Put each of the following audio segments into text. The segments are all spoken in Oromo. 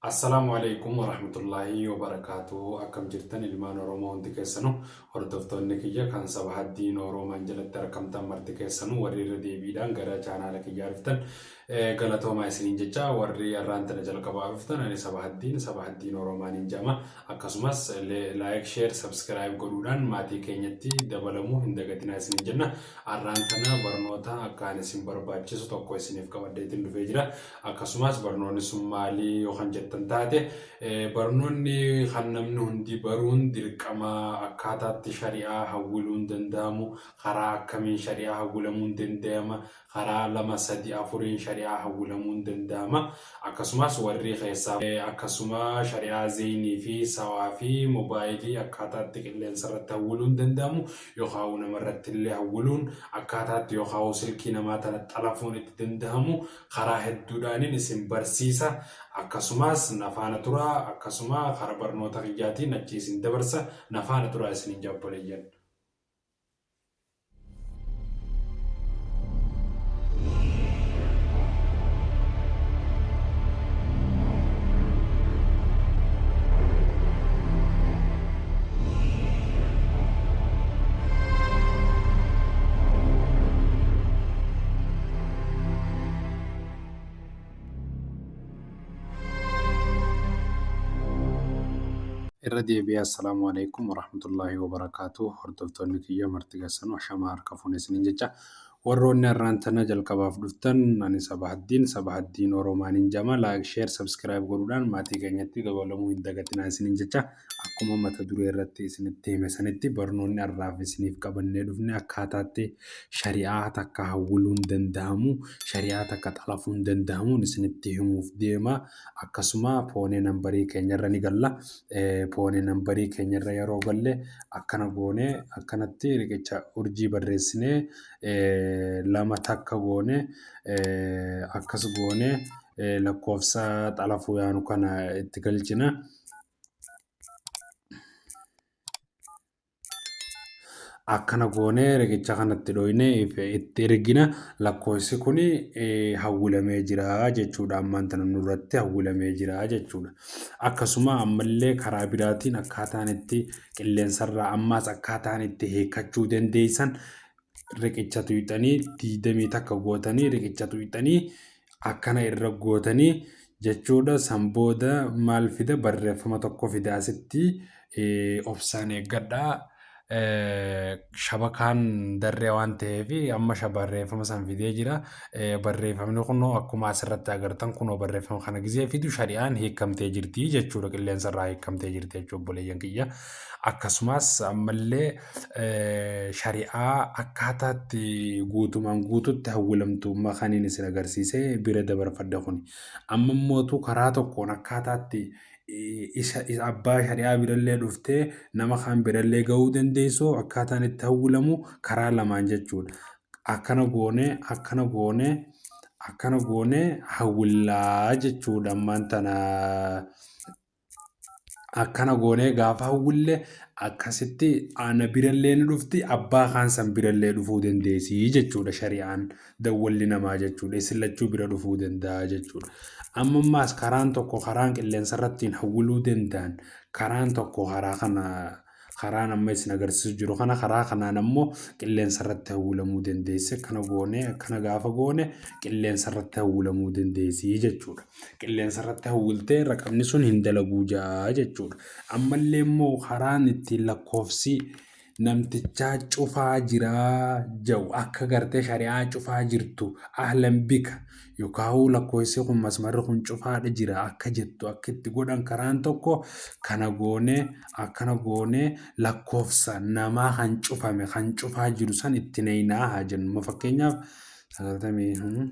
Assalamualaikum warahmatullahi wabarakatuh. Akkam jirtan ilmaan Oromoo hundi keessanuu hordoftoonni kiyya kan saba haddiin Oromoon jalatti argamtan marti keessanuu warri irra deebiidhaan gara chaanaala kiyyaa dhuftan galatoomaa isiniin jecha warri arraan tana jalqabaa dhuftan ani saba haddiin Oromoon hin jama akkasumas like share subscribe godhuudhaan maatii keenyatti dabalamuu hin dagatinaa isiniin jenna. Arraan tana barnoota akkaan isin barbaachisu tokko isiniif qabaddeetiin dhufee jira. Akkasumas barnoonni sun maalii yookaan jettan taate barnoonni kan namni hundi baruun dirqama akkaataatti shari'aa hawwiluun danda'amu karaa akkamiin shari'aa hawwilamuun danda'ama karaa 2-3-4 shari'aa hawwilamuun danda'ama akkasumas warri keessaa akkasuma shari'aa zeenii fi sawaa fi moobaayilii akkaataatti qilleensa irratti hawwiluun danda'amu yookaan namarratti illee hawwiluun akkaataatti yookaan silkii namaa tana xalafuun itti danda'amu karaa hedduudhaan isin barsiisa akkasumas nafaana turaa akkasuma karaa barnoota kiyyaatiin achi isin dabarsa nafaana turaa isin jabboleeyyan. الردي السلام عليكم ورحمة الله وبركاته. هردفتوني كيا مرتقسن وشمار كفون سنين جتا warroonni irraan tana jalqabaaf dhuftan ani sabah addiin Oromaanin jama like share subscribe godhuudhaan maatii keenyatti dabalamuu hin dagatinaa isiniin jecha akkuma mata duree irratti isinitti hime sanitti barnoonni arraaf isiniif qabannee dhufne akkaataatti shari'aa takka hawwiluun danda'amu shari'aa takka xalafuun danda'amuun isinitti himuuf deema akkasuma poonee nambarii keenyarra ni galla poonee nambarii keenyarra yeroo galle akkana goone akkanatti riqicha urjii barreessinee lama takka goone akkas goone lakkoofsa xalafuu yaanu kana itti galchina. Akkana goone riqicha kanatti dhoyne itti ergina lakkoofsi kuni hawwilamee jira jechuudha ammaan tana nurratti hawwilamee jira jechuudha. Akkasuma ammallee karaa biraatiin akkaataan itti qilleensarraa ammaas akkaataan itti hiikkachuu dandeessan riqicha tuyxanii 20 takka gootanii riqicha tuyxanii akkana irra gootanii jechuudha. Sanbooda maal fida barreeffama tokko fida asitti obsaan eeggadhaa. Shabakaan darree waan ta'eef amma barreeffama san fidee jira. Barreeffamni kun akkuma asirratti agartan kun barreeffama kana gizee fidu shari'aan hiikamtee jirti jechuudha. Qilleensa irraa hiikamtee jirti jechuudha obboleeyyan kiyya. Akkasumas ammallee shari'aa akkaataatti guutumaan guututti hawwilamtummaa kaniin isin agarsiisee bira dabarfadha kun. Amma mootu karaa tokkoon akkaataatti abbaa shari'aa birallee dhuftee nama kan birallee ga'uu dandeessu akkaataan itti hawwilamu karaa lamaan jechuudha. Akkana goone hawwilaa jechuudha. Ammaan tana akkana goone gaafa hawwillee akkasitti ana birallee ni dhufti abbaa kan san birallee dhufuu dandeessi jechuudha. Shari'aan dawwalli namaa jechuudha. Isin lachuu bira dhufuu danda'a jechuudha. Ammas karaan tokko karaan qilleensa irratti hawwiluu danda'an karaan tokko karaan amma isin agarsiisu jiru kana karaa kanaan ammoo qilleensa irratti hawwilamuu dandeesse kana goone akkana gaafa goone qilleensa irratti hawwilamuu dandeessi jechuudha. Qilleensa irratti hawwiltee raqamni sun hin dalaguu jechuudha. Ammallee immoo karaan ittiin lakkoofsi namtichaa cufaa jiraa jau akka gartee shari'aa cufaa jirtu ahlan bika yookaan lakkoofsi kun masmarri kun cufaadha jira akka jettu akka itti godhan karaan tokko kana goone akkana goone lakkoofsa namaa kan cufame kan cufaa jiru san itti neynaa haa jennu. Fakkeenyaaf 90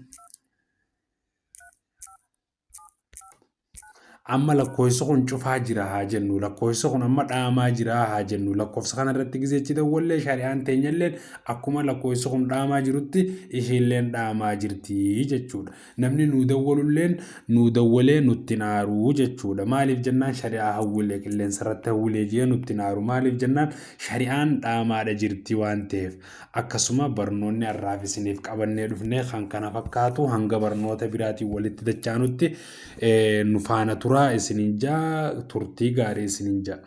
amma lakkoofsi kun cufaa jira haa jennu lakkoofsi kun amma dhaamaa jira haa jennu lakkoofsa kana irratti gizeechi dawwallee shari'aan teenyalleen akkuma lakkoofsi kun dhaamaa jirutti ishiilleen dhaamaa jirti jechuudha. Namni nu dawwalulleen nu dawwalee nutti naaruu jechuudha. Maaliif jennaan shari'aa hawwilee qilleensa irratti hawwilee jee nutti naaru maaliif jennaan shari'aan dhaamaadha jirti waan ta'eef. Akkasuma barnoonni arraaf isiniif qabannee dhufnee kan kana fakkaatu hanga barnoota biraatiin walitti dachaanutti nu faana tura. bulaa isinin jaa turtii gaarii isinin jaa.